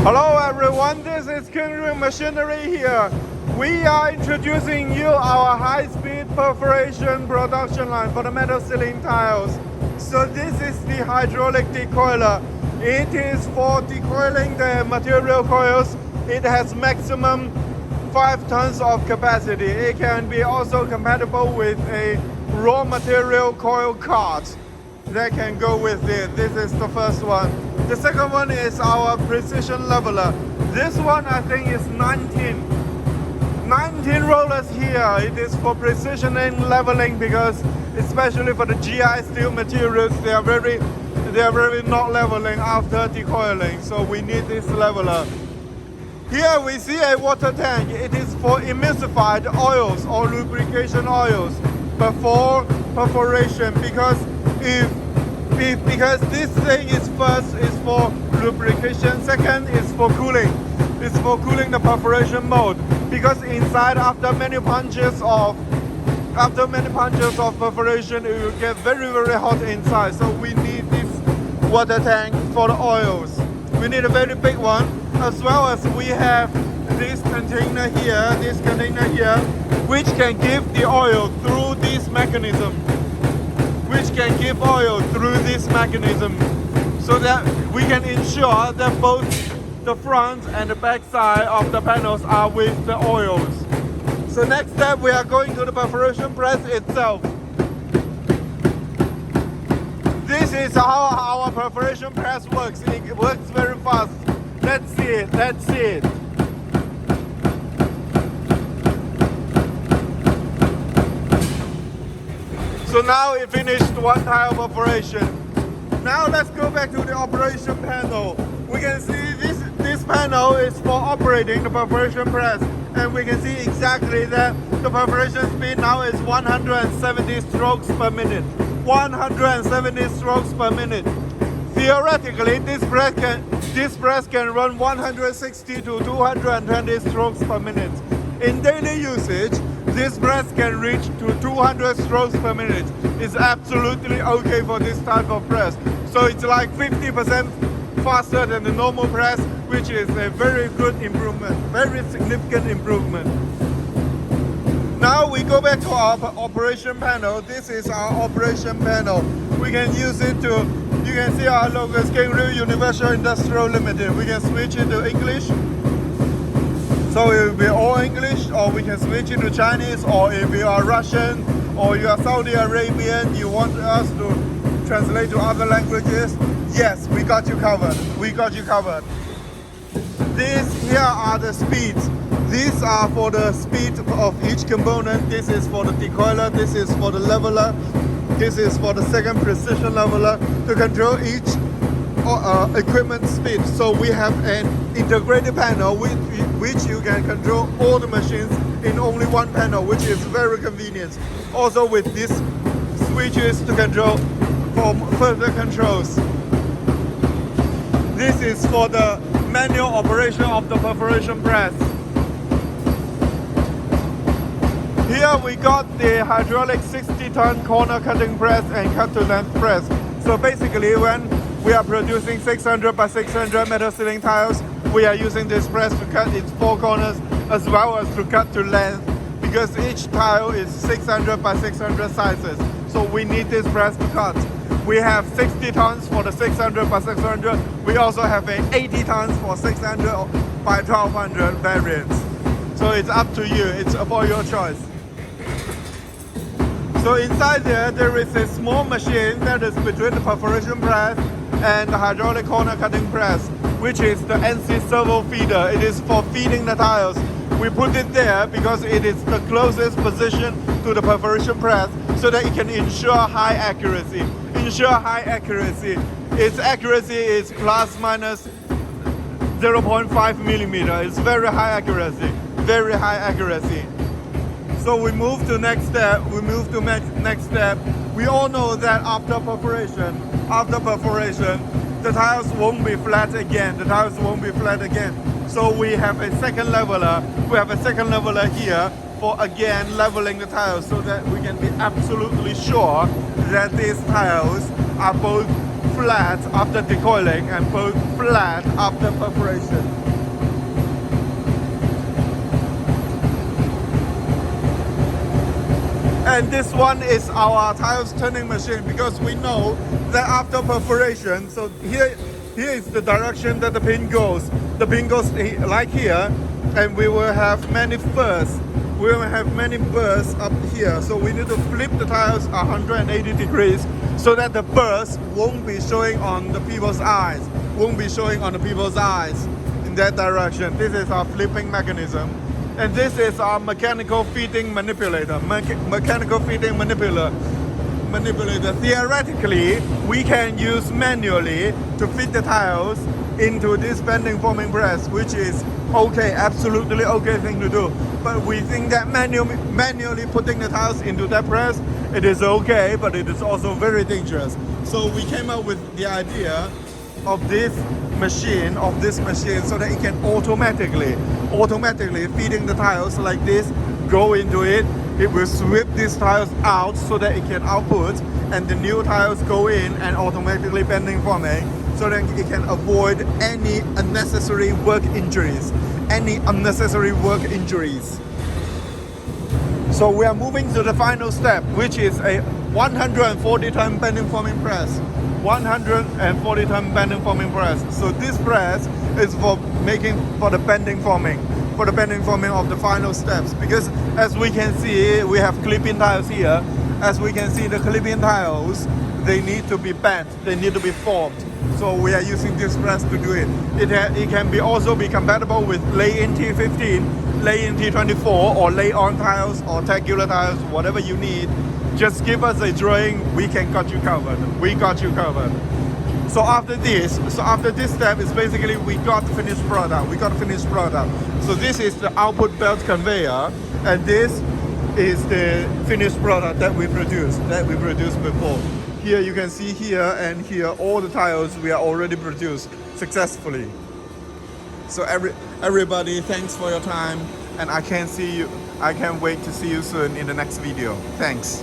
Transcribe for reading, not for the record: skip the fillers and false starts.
Hello everyone, this is KINGREAL Machinery here. We are introducing you our high-speed perforation production line for the metal ceiling tiles. So this is the hydraulic decoiler. It is for decoiling the material coils. It has maximum 5 tons of capacity. It can be also compatible with a raw material coil cart that can go with it. This is the first one. The second one is our precision leveler. This one I think is 19 rollers here. It is for precision and leveling because especially for the GI steel materials, they are very not leveling after decoiling. So we need this leveler. Here we see a water tank. It is for emulsified oils or lubrication oils before perforation because because this thing is first is for lubrication, second is for cooling. It's for cooling the perforation mold because inside after many punches of perforation it will get very hot inside. So we need this water tank for the oils. We need a very big one, as well as we have this container here, which can give the oil through this mechanism. So that we can ensure that both the front and the back side of the panels are with the oils. So next step, we are going to the perforation press itself. This is how our perforation press works. It works very fast. Let's see it. So now it finished one tile perforation. Now let's go back to the operation panel. We can see this panel is for operating the perforation press, and we can see exactly that the perforation speed now is 170 strokes per minute. 170 strokes per minute. Theoretically, this press can run 160 to 220 strokes per minute. In daily usage, this press can reach to 200 strokes per minute. It's absolutely okay for this type of press. So it's like 50% faster than the normal press, which is a very good improvement, very significant improvement. Now we go back to our operation panel. This is our operation panel. We can use it to, you can see our logo is KINGREAL Universal Industrial Limited. We can switch it to English. So it will be all English, or we can switch it to Chinese, or if you are Russian, or you are Saudi Arabian, you want us to translate to other languages, yes, we got you covered. These here are the speeds. These are for the speed of each component. This is for the decoiler, this is for the leveler, this is for the second precision leveler to control each equipment speed. So we have an integrated panel which you can control all the machines in only one panel, which is very convenient. Also with these switches to control for further controls. This is for the manual operation of the perforation press. Here we got the hydraulic 60-ton corner cutting press and cut-to-length press. So basically when we are producing 600 by 600 metal ceiling tiles, we are using this press to cut its 4 corners as well as to cut to length, because each tile is 600 by 600 sizes. So we need this press to cut. We have 60 tons for the 600 by 600. We also have a 80 tons for 600 by 1200 variants. So it's up to you. It's for your choice. So inside there is a small machine that is between the perforation press and the hydraulic corner cutting press, which is the NC servo feeder. It is for feeding the tiles. We put it there because it is the closest position to the perforation press so that it can ensure high accuracy. Its accuracy is plus minus 0.5 millimeter. It's very high accuracy. So we move to next step. We all know that after perforation, the tiles won't be flat again. So we have a second leveler. Here for again leveling the tiles so that we can be absolutely sure that these tiles are both flat after decoiling and flat after perforation. And this one is our tiles turning machine, because we know that after perforation, so here is the direction that the pin goes. The pin goes like here, and we will have many bursts. We will have many bursts up here. So we need to flip the tiles 180 degrees so that the burst won't be showing on the people's eyes. Won't be showing on the people's eyes in that direction. This is our flipping mechanism. And this is our mechanical feeding manipulator. Mechanical feeding manipulator. Theoretically, we can use manually to feed the tiles into this bending forming press, which is okay, absolutely okay thing to do. But we think that manually putting the tiles into that press, it is okay, but it is also very dangerous. So we came up with the idea of this machine, so that it can automatically feeding the tiles like this, go into it. It will sweep these tiles out so that it can output, and the new tiles go in and automatically bending forming, so that it can avoid any unnecessary work injuries. So we are moving to the final step, which is a 140 ton bending forming press. 140 ton bending forming press. So this press is for the bending forming of the final steps, because as we can see, we have clip-in tiles here. As we can see, the clip-in tiles, they need to be bent, they need to be formed. So we are using this press to do it. It can also be compatible with lay-in T15, lay-in T24, or lay-on tiles or tagular tiles, whatever you need. Just give us a drawing, we got you covered. So after this step is basically we got the finished product. So this is the output belt conveyor, and this is the finished product that we produced before. Here you can see here and here all the tiles we are already produced successfully. So everybody, thanks for your time, and I can't wait to see you soon in the next video. Thanks.